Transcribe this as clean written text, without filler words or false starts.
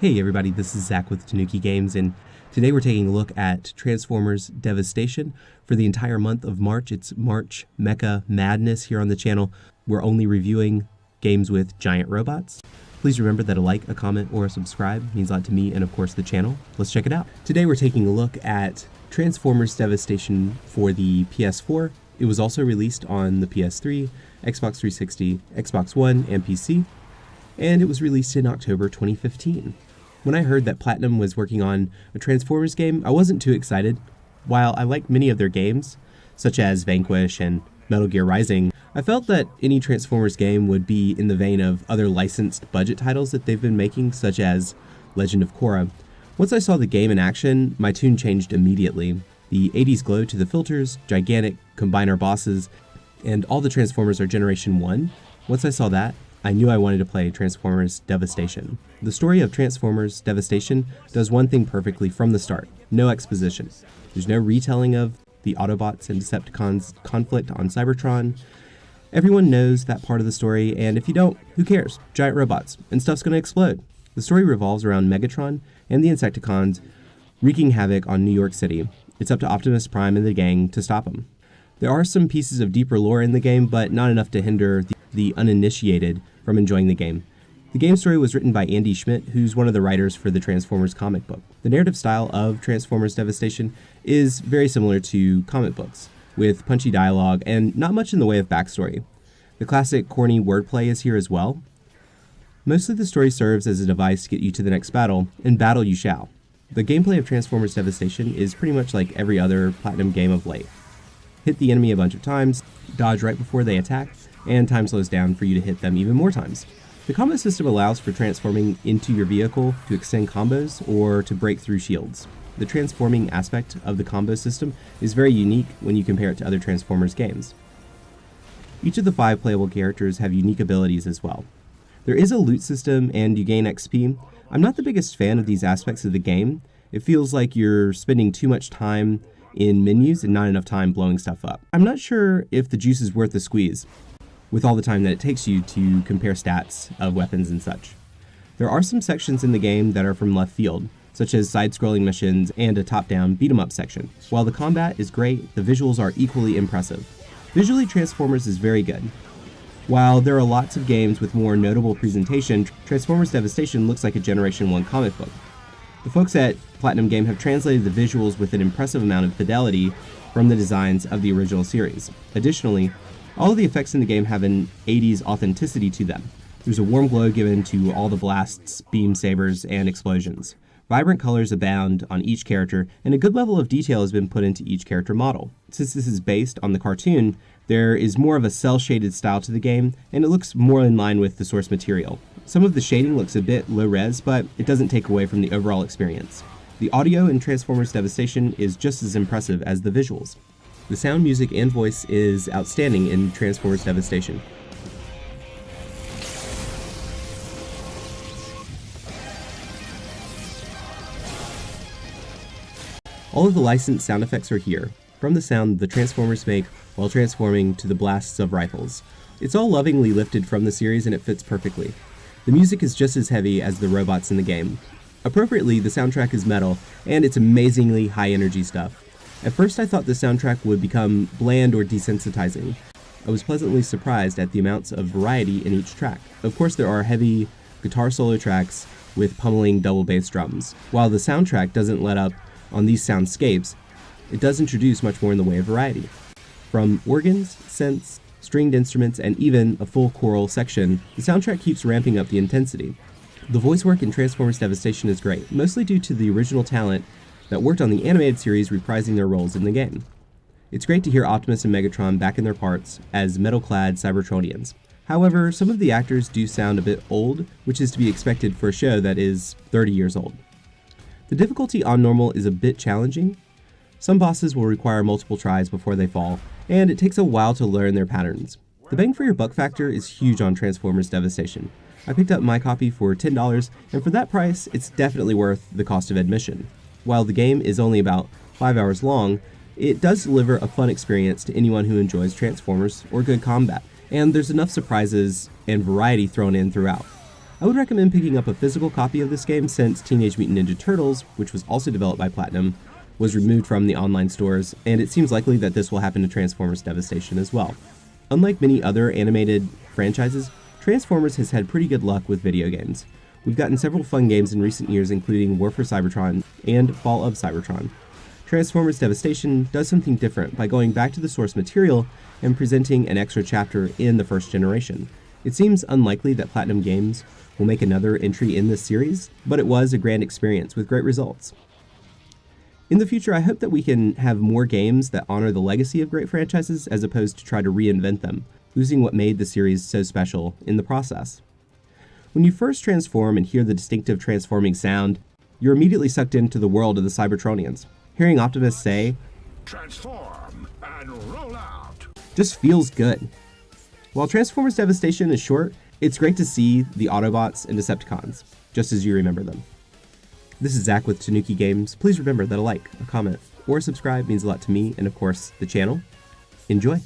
Hey everybody, this is Zach with Tanuki Games, and today we're taking a look at Transformers Devastation. For the entire month of March, it's March Mecha Madness here on the channel. We're only reviewing games with giant robots. Please remember that a like, a comment, or a subscribe means a lot to me and of course the channel. Let's check it out. Today we're taking a look at Transformers Devastation for the PS4. It was also released on the PS3, Xbox 360, Xbox One, and PC, and it was released in October 2015. When I heard that Platinum was working on a Transformers game, I wasn't too excited. While I like many of their games, such as Vanquish and Metal Gear Rising, I felt that any Transformers game would be in the vein of other licensed budget titles that they've been making, such as Legend of Korra. Once I saw the game in action, my tune changed immediately. The 80s glow to the filters, gigantic combiner bosses, and all the Transformers are Generation 1. Once I saw that, I knew I wanted to play Transformers Devastation. The story of Transformers Devastation does one thing perfectly from the start: no exposition. There's no retelling of the Autobots and Decepticons conflict on Cybertron. Everyone knows that part of the story, and if you don't, who cares? Giant robots, and stuff's gonna explode. The story revolves around Megatron and the Insecticons wreaking havoc on New York City. It's up to Optimus Prime and the gang to stop them. There are some pieces of deeper lore in the game, but not enough to hinder the uninitiated from enjoying the game. The game story was written by Andy Schmidt, who's one of the writers for the Transformers comic book. The narrative style of Transformers Devastation is very similar to comic books, with punchy dialogue and not much in the way of backstory. The classic corny wordplay is here as well. Mostly the story serves as a device to get you to the next battle, and battle you shall. The gameplay of Transformers Devastation is pretty much like every other Platinum game of late. Hit the enemy a bunch of times, dodge right before they attack, and time slows down for you to hit them even more times. The combat system allows for transforming into your vehicle to extend combos or to break through shields. The transforming aspect of the combo system is very unique when you compare it to other Transformers games. Each of the 5 playable characters have unique abilities as well. There is a loot system and you gain XP. I'm not the biggest fan of these aspects of the game. It feels like you're spending too much time in menus and not enough time blowing stuff up. I'm not sure if the juice is worth the squeeze, with all the time that it takes you to compare stats of weapons and such. There are some sections in the game that are from left field, such as side-scrolling missions and a top-down beat-em-up section. While the combat is great, the visuals are equally impressive. Visually, Transformers is very good. While there are lots of games with more notable presentation, Transformers Devastation looks like a Generation 1 comic book. The folks at Platinum Game have translated the visuals with an impressive amount of fidelity from the designs of the original series. Additionally, all of the effects in the game have an 80s authenticity to them. There's a warm glow given to all the blasts, beam sabers, and explosions. Vibrant colors abound on each character, and a good level of detail has been put into each character model. Since this is based on the cartoon, there is more of a cel-shaded style to the game, and it looks more in line with the source material. Some of the shading looks a bit low-res, but it doesn't take away from the overall experience. The audio in Transformers Devastation is just as impressive as the visuals. The sound, music, and voice is outstanding in Transformers Devastation. All of the licensed sound effects are here, from the sound the Transformers make while transforming to the blasts of rifles. It's all lovingly lifted from the series and it fits perfectly. The music is just as heavy as the robots in the game. Appropriately, the soundtrack is metal, and it's amazingly high-energy stuff. At first I thought the soundtrack would become bland or desensitizing. I was pleasantly surprised at the amounts of variety in each track. Of course there are heavy guitar solo tracks with pummeling double bass drums. While the soundtrack doesn't let up on these soundscapes, it does introduce much more in the way of variety. From organs, synths, stringed instruments, and even a full choral section, the soundtrack keeps ramping up the intensity. The voice work in Transformers Devastation is great, mostly due to the original talent that worked on the animated series reprising their roles in the game. It's great to hear Optimus and Megatron back in their parts as metal-clad Cybertronians. However, some of the actors do sound a bit old, which is to be expected for a show that is 30 years old. The difficulty on normal is a bit challenging. Some bosses will require multiple tries before they fall, and it takes a while to learn their patterns. The bang for your buck factor is huge on Transformers Devastation. I picked up my copy for $10, and for that price, it's definitely worth the cost of admission. While the game is only about 5 hours long, it does deliver a fun experience to anyone who enjoys Transformers or good combat, and there's enough surprises and variety thrown in throughout. I would recommend picking up a physical copy of this game since Teenage Mutant Ninja Turtles, which was also developed by Platinum, was removed from the online stores, and it seems likely that this will happen to Transformers Devastation as well. Unlike many other animated franchises, Transformers has had pretty good luck with video games. We've gotten several fun games in recent years, including War for Cybertron and Fall of Cybertron. Transformers Devastation does something different by going back to the source material and presenting an extra chapter in the first generation. It seems unlikely that Platinum Games will make another entry in this series, but it was a grand experience with great results. In the future, I hope that we can have more games that honor the legacy of great franchises as opposed to try to reinvent them, losing what made the series so special in the process. When you first transform and hear the distinctive transforming sound, you're immediately sucked into the world of the Cybertronians. Hearing Optimus say, "Transform and roll out," just feels good. While Transformers Devastation is short, it's great to see the Autobots and Decepticons, just as you remember them. This is Zach with Tanuki Games. Please remember that a like, a comment, or a subscribe means a lot to me and, of course, the channel. Enjoy!